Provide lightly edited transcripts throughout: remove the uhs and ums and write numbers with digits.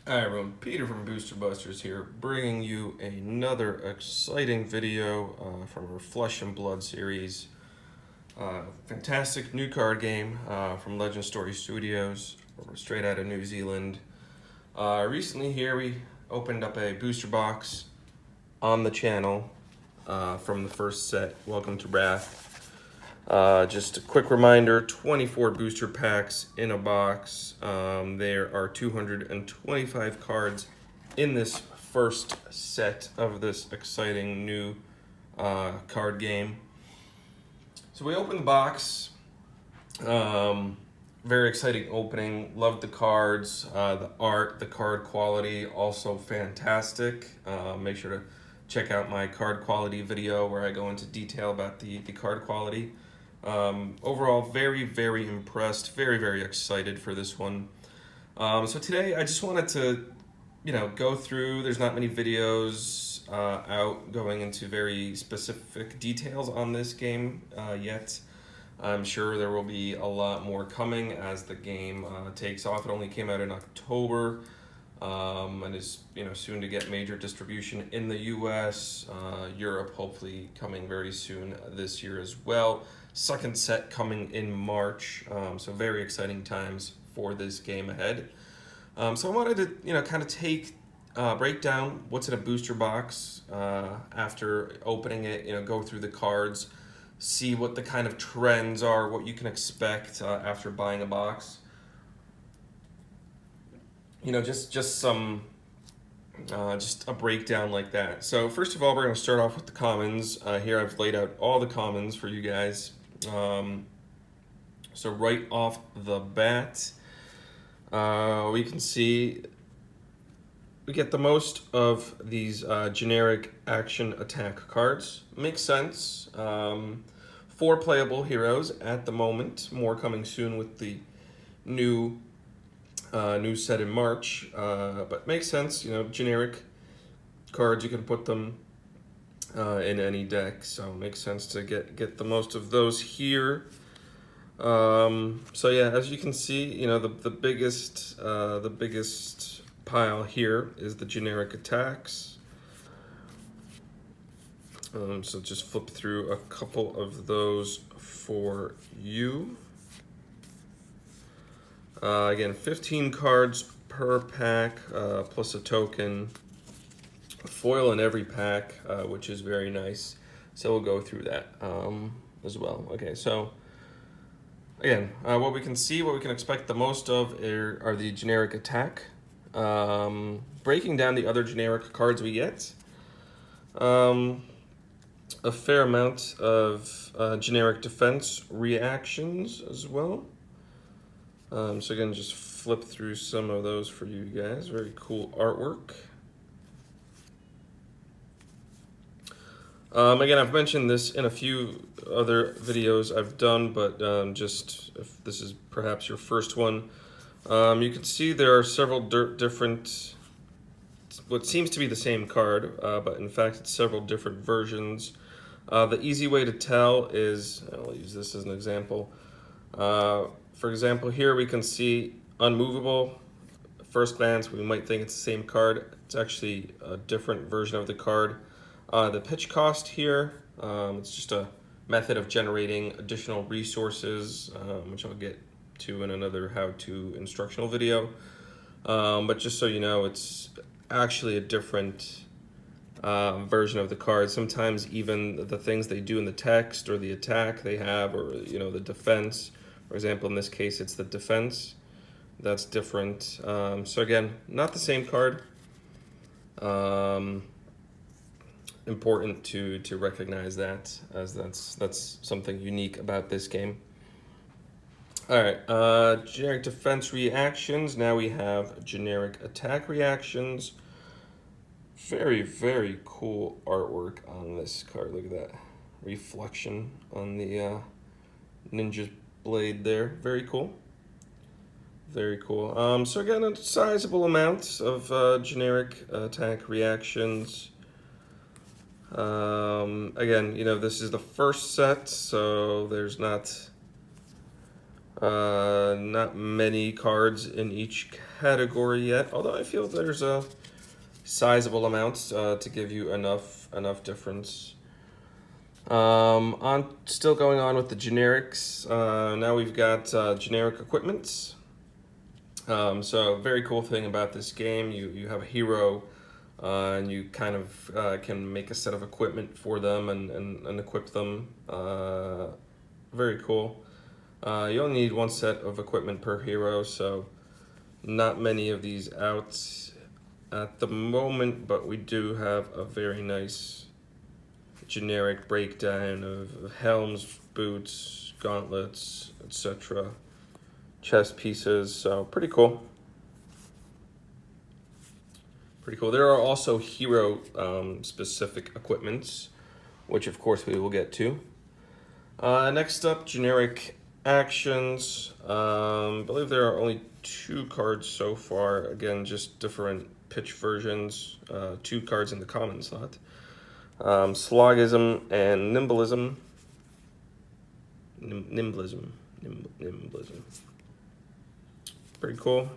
Hi everyone, Peter from Booster Busters here, bringing you another exciting video from our Flesh and Blood series. Fantastic new card game from Legend Story Studios, straight out of New Zealand. Recently here we opened up a booster box on the channel from the first set, Welcome to Wrath. Just a quick reminder, 24 booster packs in a box. There are 225 cards in this first set of this exciting new card game. So we opened the box. Very exciting opening. Loved the cards, the art, the card quality, also fantastic. Make sure to check out my card quality video where I go into detail about the card quality. Overall, very impressed, very excited for this one. So today I just wanted to, go through, there's not many videos out going into very specific details on this game yet. I'm sure there will be a lot more coming as the game takes off. It only came out in October and is, soon to get major distribution in the US, Europe hopefully coming very soon this year as well. Second set coming in March, so very exciting times for this game ahead. So I wanted to, kind of break down what's in a booster box after opening it, go through the cards, see what the kind of trends are, what you can expect after buying a box. Just some, just a breakdown like that. So first of all, we're going to start off with the commons. Here I've laid out all the commons for you guys. So right off the bat, we can see we get the most of these generic action attack cards. Makes sense. 4 playable heroes at the moment. More coming soon with the new set in March. But makes sense. Generic cards, you can put them in any deck, so it makes sense to get the most of those here. So yeah, as you can see, the biggest pile here is the generic attacks. So just flip through a couple of those for you. Again, 15 cards per pack, plus a token. Foil in every pack, which is very nice. So we'll go through that as well. Okay, so again, what we can see, what we can expect the most of are the generic attack. Breaking down the other generic cards we get, a fair amount of generic defense reactions as well. So again, just flip through some of those for you guys. Very cool artwork. Again, I've mentioned this in a few other videos I've done, but just if this is perhaps your first one, you can see there are several different, what seems to be the same card, but in fact it's several different versions. The easy way to tell is, I'll use this as an example. For example, here we can see unmovable. At first glance, we might think it's the same card. It's actually a different version of the card. The pitch cost here, it's just a method of generating additional resources, which I'll get to in another how-to instructional video. But just so you know, it's actually a different version of the card. Sometimes even the things they do in the text or the attack they have, or the defense. For example, in this case, it's the defense. That's different. So again, not the same card. Important to recognize that, as that's something unique about this game. All right, generic defense reactions. Now we have generic attack reactions. Very cool artwork on this card. Look at that reflection on the ninja blade there. Very cool. Very cool. So again, a sizable amount of generic attack reactions. Again, this is the first set, so there's not Not many cards in each category yet, although I feel there's a sizable amount to give you enough difference. On still going on with the generics. Now we've got generic equipments. So very cool thing about this game, you have a hero, and you kind of can make a set of equipment for them and equip them. Very cool. You only need one set of equipment per hero, so not many of these out at the moment, but we do have a very nice generic breakdown of helms, boots, gauntlets, etc. Chest pieces, so pretty cool. Pretty cool. There are also hero specific equipments, which of course we will get to. Next up, generic actions. I believe there are only 2 cards so far. Again, just different pitch versions. 2 cards in the common slot. Slogism and Nimblism. Nimblism. Pretty cool.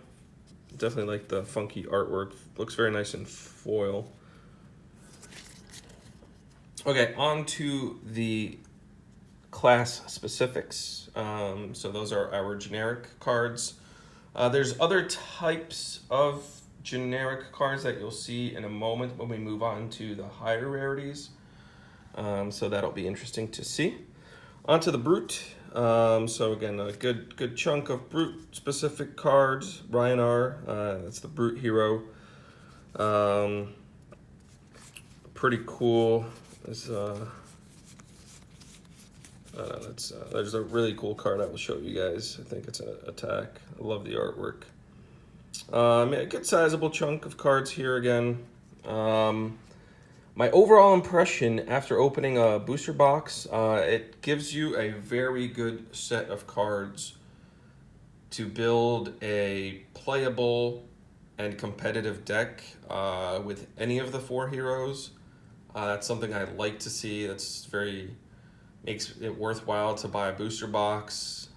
Definitely like the funky artwork. Looks very nice in foil. Okay, on to the class specifics. So those are our generic cards. There's other types of generic cards that you'll see in a moment when we move on to the higher rarities. So that'll be interesting to see. On to the Brute. So again, a good chunk of Brute specific cards. Ryanar, that's the Brute hero. Pretty cool. There's a really cool card I will show you guys. I think it's an attack. I love the artwork. A good sizable chunk of cards here again. My overall impression after opening a booster box, it gives you a very good set of cards to build a playable and competitive deck with any of the 4 heroes. That's something I like to see. That's makes it worthwhile to buy a booster box.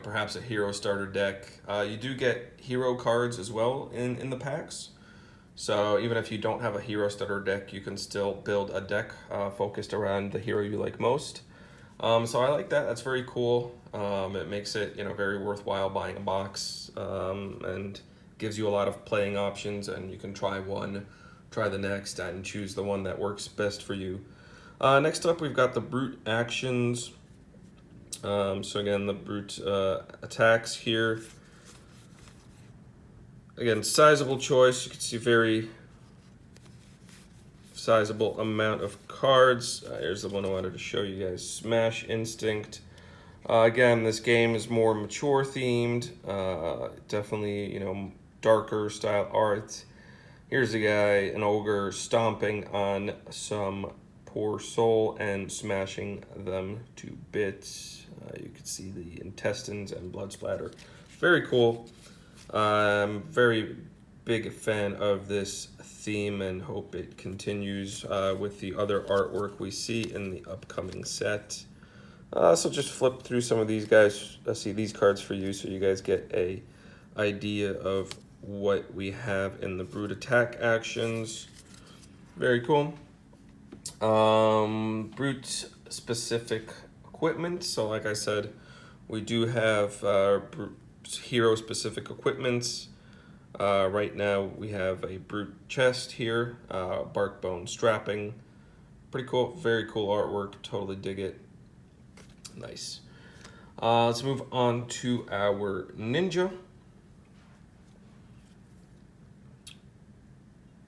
Perhaps a hero starter deck. You do get hero cards as well in the packs. So even if you don't have a hero starter deck, you can still build a deck focused around the hero you like most. So I like that. That's very cool. It makes it very worthwhile buying a box, and gives you a lot of playing options, and you can try one, try the next, and choose the one that works best for you. Next up, we've got the Brute actions. So again, the Brute attacks here. Again, sizable choice. You can see very sizable amount of cards. Here's the one I wanted to show you guys. Smash Instinct. Again, this game is more mature themed. Definitely, darker style art. Here's a guy, an ogre, stomping on some poor soul and smashing them to bits. You can see the intestines and blood splatter. Very cool. I'm very big fan of this theme and hope it continues with the other artwork we see in the upcoming set. So just flip through some of these guys. I see these cards for you so you guys get a idea of what we have in the Brute attack actions. Very cool. Brute specific equipment. So like I said, we do have hero specific equipments. Right now we have a Brute chest here, bark bone strapping. Pretty cool, very cool artwork, totally dig it. Nice. Let's move on to our ninja.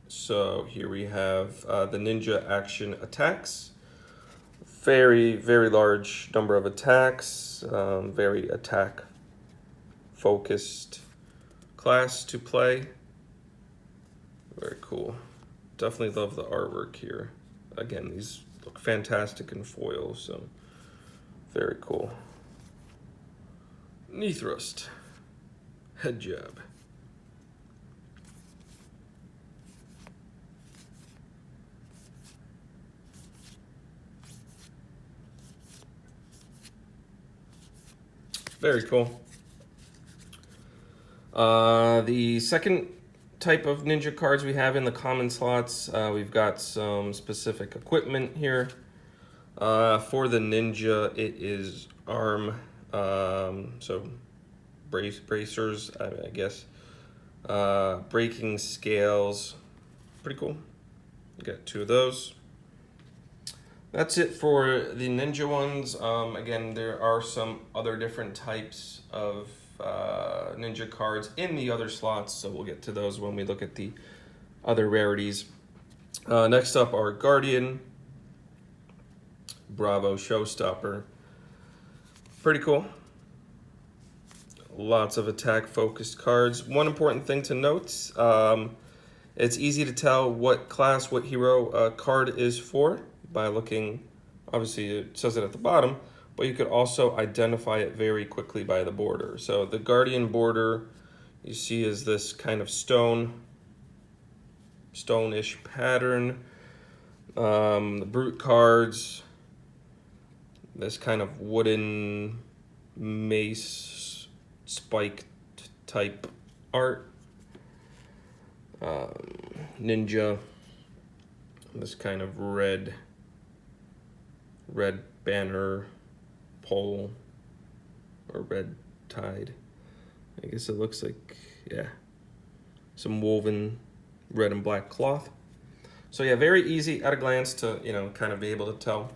So here we have the ninja action attacks. Very, very large number of attacks, very attack focused class to play. Very cool. Definitely love the artwork here. Again, these look fantastic in foil, so very cool. Knee thrust. Head jab. Very cool. The second type of ninja cards we have in the common slots, we've got some specific equipment here. For the ninja, it is arm, so bracers, I guess. Braking scales, pretty cool. You got 2 of those. That's it for the ninja ones. Again, there are some other different types of ninja cards in the other slots, so we'll get to those when we look at the other rarities. Next up, our Guardian, Bravo Showstopper. Pretty cool. Lots of attack-focused cards. One important thing to note, it's easy to tell what class, what hero a card is for by looking, obviously it says it at the bottom, but you could also identify it very quickly by the border. So the Guardian border you see is this kind of stone-ish pattern. The Brute cards, this kind of wooden mace spiked type art. Ninja, this kind of red banner pole or red tide. I guess it looks like, yeah, some woven red and black cloth. So yeah, very easy at a glance to, you know, kind of be able to tell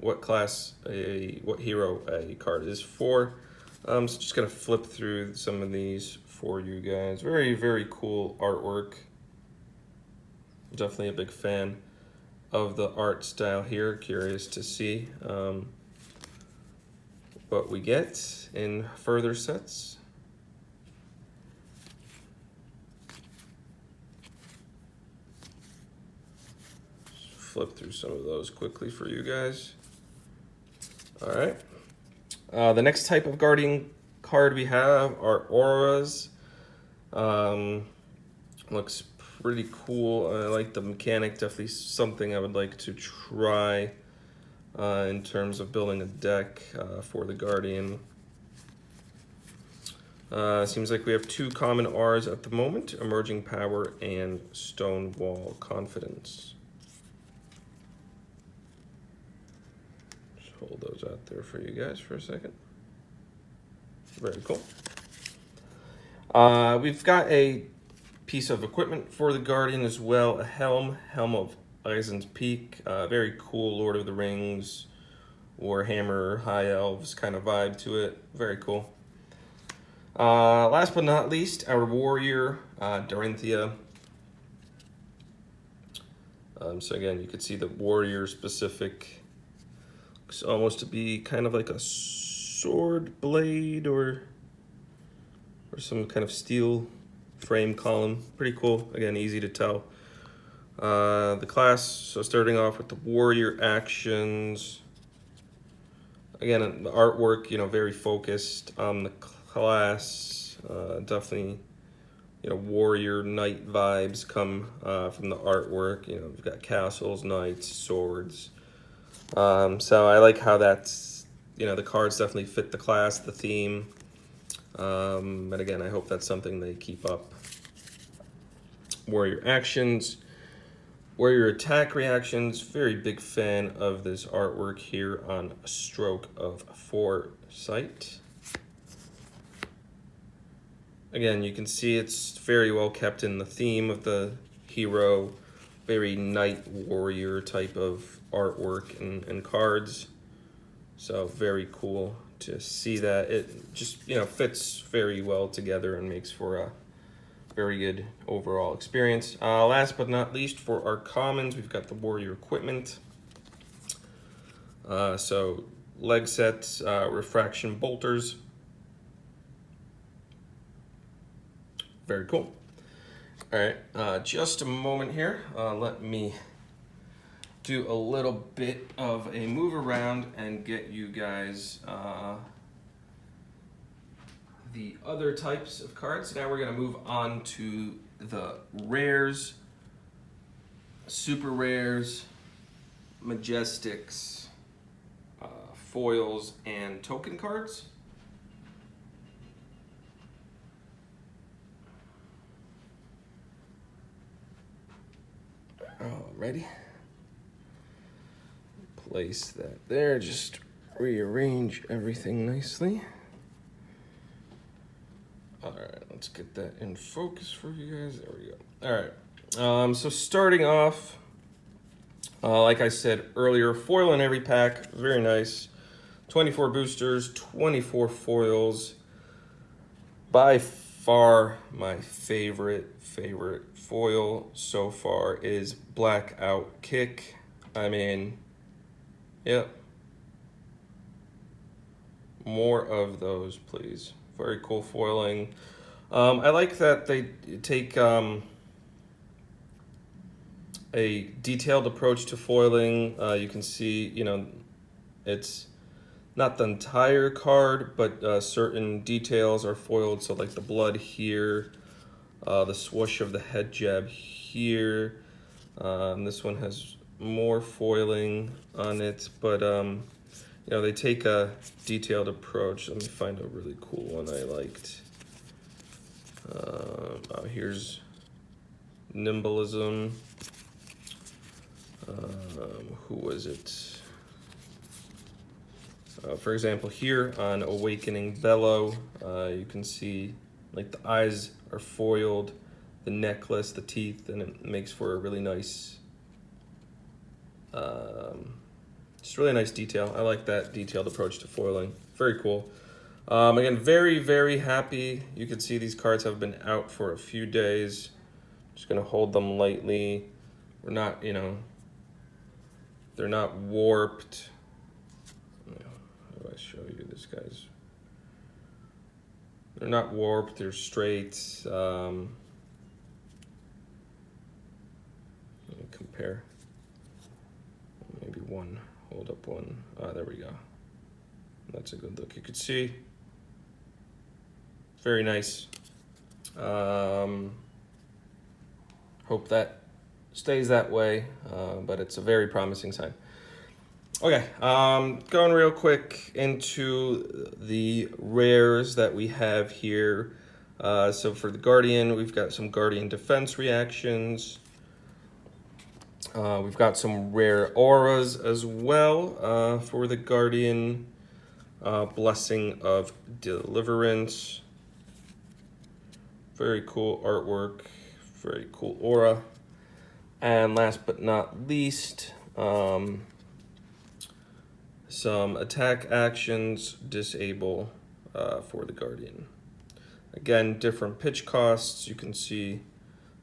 what class, what hero a card is for. So just gonna flip through some of these for you guys. Very, very cool artwork. Definitely a big fan of the art style here. Curious to see what we get in further sets. Flip through some of those quickly for you guys. All right. The next type of Guardian card we have are auras. Looks pretty cool. I like the mechanic. Definitely something I would like to try in terms of building a deck for the Guardian. Seems like we have 2 common R's at the moment: Emerging Power and Stonewall Confidence. Just hold those out there for you guys for a second. Very cool. We've got a piece of equipment for the Guardian as well, a helm of Eisen's Peak. Very cool Lord of the Rings, Warhammer, High Elves kind of vibe to it. Very cool. Last but not least, our warrior, Dorinthia. So again, you could see the warrior specific. Looks almost to be kind of like a sword blade or some kind of steel frame column. Pretty cool. Again, easy to tell. The class, so starting off with the warrior actions. Again, the artwork, you know, very focused on the class. Definitely, you know, warrior knight vibes come from the artwork. You know, we've got castles, knights, swords. So I like how that's, you know, the cards definitely fit the class, the theme. But again, I hope that's something they keep up. Warrior actions, warrior attack reactions. Very big fan of this artwork here on Stroke of Foresight. Again, you can see it's very well kept in the theme of the hero. Very knight warrior type of artwork and cards. So very cool to see that. It just, you know, fits very well together and makes for a very good overall experience. Last but not least, for our commons, we've got the warrior equipment. So leg sets, refraction bolters. Very cool. All right, just a moment here. Let me do a little bit of a move around and get you guys the other types of cards. Now we're going to move on to the rares, super rares, majestics, foils and token cards. Alrighty. Place that there, just rearrange everything nicely. Alright, let's get that in focus for you guys. There we go. Alright, so starting off, like I said earlier, foil in every pack, very nice. 24 boosters, 24 foils. By far my favorite foil so far is Blackout Kick. I mean, yep. More of those, please. Very cool foiling. I like that they take a detailed approach to foiling. You can see, you know, it's not the entire card, but certain details are foiled. So like the blood here, the swoosh of the head jab here. This one has more foiling on it, but you know, they take a detailed approach. Let me find a really cool one I liked. Here's Nimblism. Who was it? For example, here on Awakening Bellow, you can see like the eyes are foiled, the necklace, the teeth, and it makes for a really nice, just really nice detail. I like that detailed approach to foiling. Very cool. Again, very happy. You can see these cards have been out for a few days. Just gonna hold them lightly. We're not, you know, they're not warped. How do I show you this, guys? They're not warped, they're straight. Let me compare. Maybe one, hold up one. There we go. That's a good look. You could see, very nice. Hope that stays that way, but it's a very promising sign. Okay, going real quick into the rares that we have here. So for the Guardian, we've got some Guardian defense reactions. We've got some rare auras as well for the Guardian. Blessing of Deliverance. Very cool artwork, very cool aura. And last but not least, some attack actions disable for the Guardian. Again, different pitch costs. You can see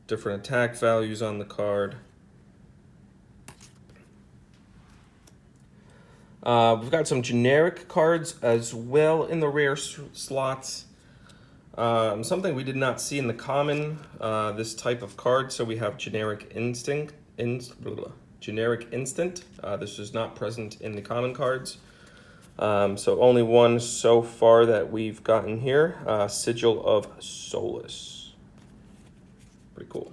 different attack values on the card. We've got some generic cards as well in the rare slots. Something we did not see in the common, this type of card. So we have Generic Instant. This is not present in the common cards. So only one so far that we've gotten here. Sigil of Solace. Pretty cool.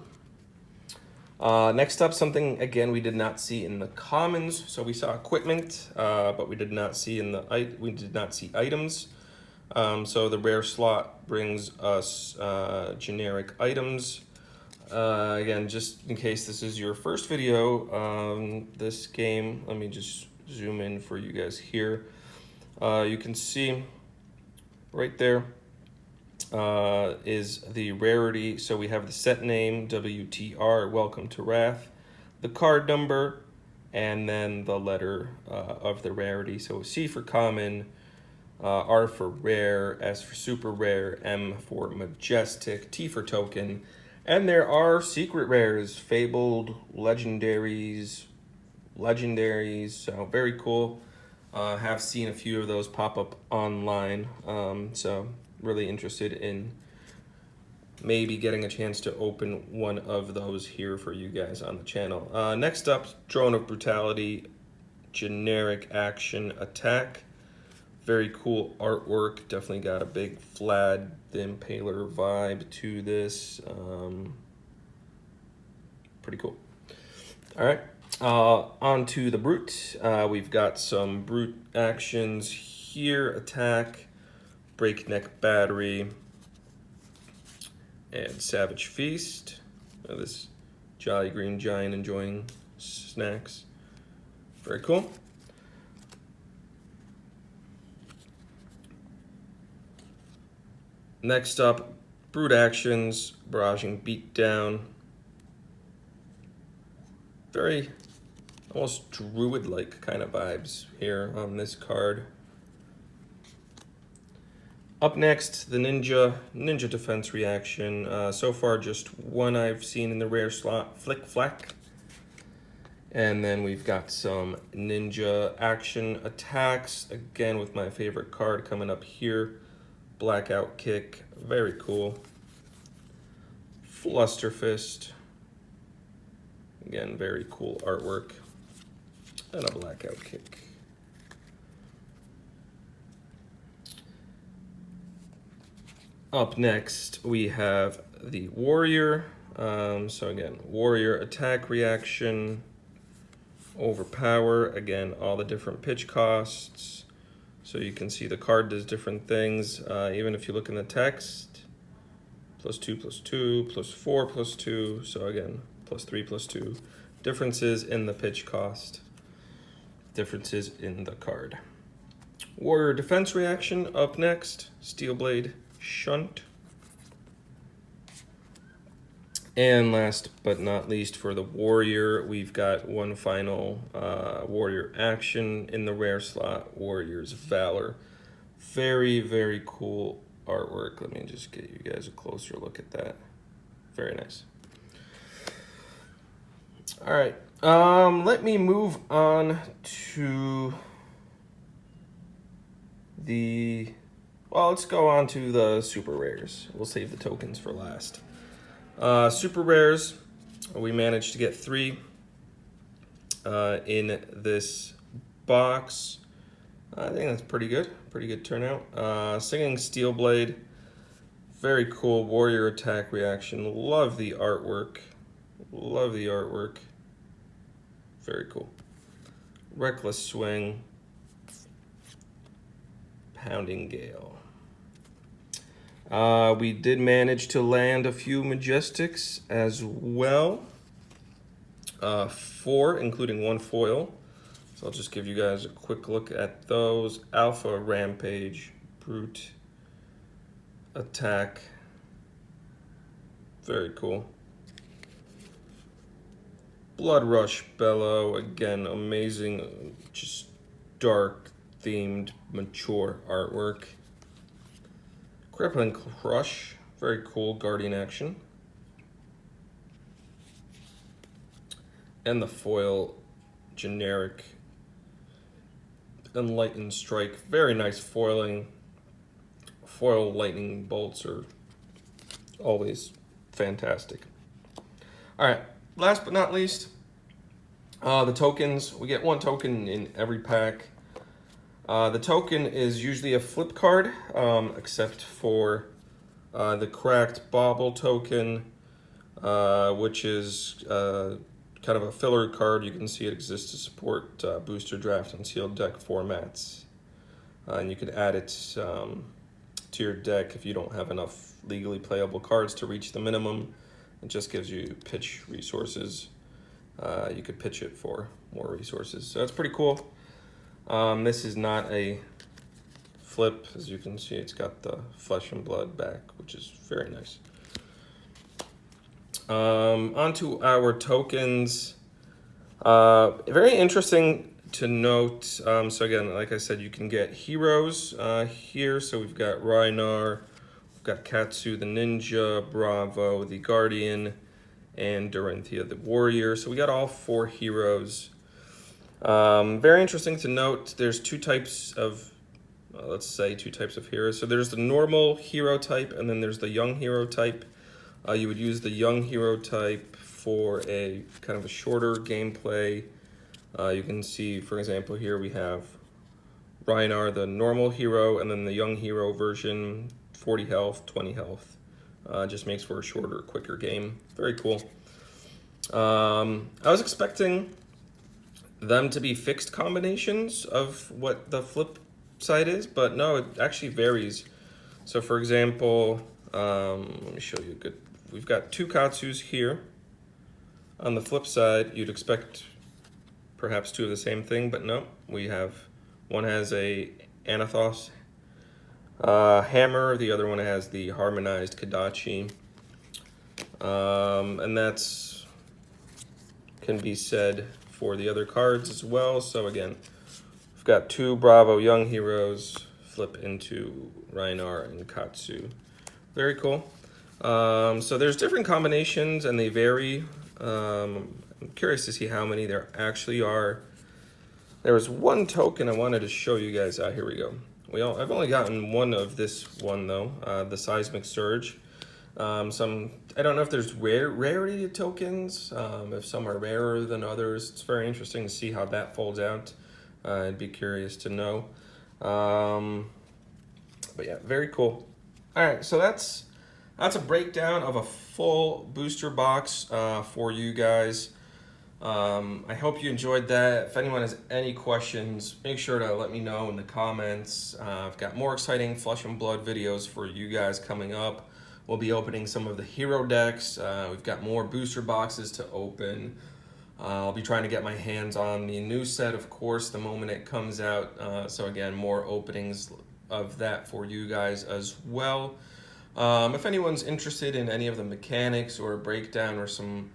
Next up, something again we did not see in the commons. So we saw equipment, but we did not see items. So the rare slot brings us generic items. Again, just in case this is your first video on this game, let me just zoom in for you guys here. You can see right there is the rarity. So we have the set name, WTR, Welcome to Wrath, the card number, and then the letter of the rarity. So C for common, R for rare, S for super rare, M for majestic, T for token. And there are secret rares, fabled, legendaries, so very cool. Have seen a few of those pop up online, so really interested in maybe getting a chance to open one of those here for you guys on the channel. Next up, Drone of Brutality, generic action attack. Very cool artwork, definitely got a big Vlad the Impaler vibe to this. Pretty cool. All right, Onto the Brute. We've got some Brute actions here. Attack, Breakneck Battery, and Savage Feast. This Jolly Green Giant enjoying snacks. Very cool. Next up, Brute actions, Barraging Beatdown. Very almost druid-like kind of vibes here on this card. Up next, the Ninja Defense reaction. So far, just one I've seen in the rare slot, Flick Flack. And then we've got some Ninja action attacks, again with my favorite card coming up here, Blackout Kick, very cool. Flusterfist, again, very cool artwork. And a Blackout Kick. Up next, we have the Warrior. So again, Warrior attack reaction, Overpower. Again, all the different pitch costs. So you can see the card does different things. Even if you look in the text, +2, +2, +4, +2. So again, +3, +2. Differences in the pitch cost. Differences in the card. Warrior defense reaction up next, Steelblade Shunt. And last but not least for the Warrior, we've got one final Warrior action in the rare slot, Warrior's Valor. Very, very cool artwork. Let me just get you guys a closer look at that. Very nice. All right, let me move on to well, let's go on to the super rares. We'll save the tokens for last. Super rares, we managed to get 3 in this box. I think that's pretty good turnout. Singing Steelblade, very cool Warrior attack reaction. Love the artwork, very cool. Reckless Swing, Pounding Gale. We did manage to land a few Majestics as well. 4, including 1 foil. So I'll just give you guys a quick look at those. Alpha Rampage, Brute Attack. Very cool. Blood Rush Bellow, again, amazing, just dark themed, mature artwork. Crippling Crush, very cool Guardian action. And the foil generic Enlightened Strike, very nice foiling. Foil lightning bolts are always fantastic. All right, last but not least, the tokens. We get 1 token in every pack. The token is usually a flip card, except for the Cracked Bauble token, which is kind of a filler card. You can see it exists to support booster draft and sealed deck formats. And you could add it to your deck if you don't have enough legally playable cards to reach the minimum. It just gives you pitch resources. You could pitch it for more resources. So that's pretty cool. This is not a flip. As you can see, it's got the flesh and blood back, which is very nice. Onto our tokens. Very interesting to note. So again, like I said, you can get heroes here. So we've got Rhinar, we've got Katsu the Ninja, Bravo the Guardian, and Dorinthia the Warrior. So we got all 4 heroes. Very interesting to note, there's 2 types of, let's say 2 types of heroes. So there's the normal hero type, and then there's the young hero type. You would use the young hero type for a kind of a shorter gameplay. You can see, for example, here we have Rhinar, the normal hero, and then the young hero version, 40 health, 20 health. Just makes for a shorter, quicker game. Very cool. I was expecting them to be fixed combinations of what the flip side is, but no, it actually varies. So for example, let me show you a good, we've got two Katsus here. On the flip side, you'd expect perhaps two of the same thing, but no, we have, one has a Anathos hammer, the other one has the harmonized Kadachi. And that's can be said for the other cards as well. So again, we've got two Bravo Young Heroes flip into Rhinar and Katsu. Very cool. So there's different combinations and they vary. I'm curious to see how many there actually are. There was one token I wanted to show you guys. Here we go. I've only gotten one of this one though, the Seismic Surge. I don't know if there's rarity tokens, if some are rarer than others. It's very interesting to see how that folds out. I'd be curious to know. But yeah, very cool. All right, so that's a breakdown of a full booster box for you guys. I hope you enjoyed that. If anyone has any questions, make sure to let me know in the comments. I've got more exciting Flesh and Blood videos for you guys coming up. We'll be opening some of the hero decks. We've got more booster boxes to open. I'll be trying to get my hands on the new set, of course, the moment it comes out. So again, more openings of that for you guys as well. If anyone's interested in any of the mechanics or a breakdown or some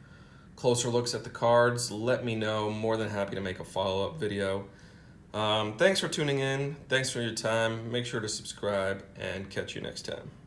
closer looks at the cards, let me know. More than happy to make a follow-up video. Thanks for tuning in. Thanks for your time. Make sure to subscribe and catch you next time.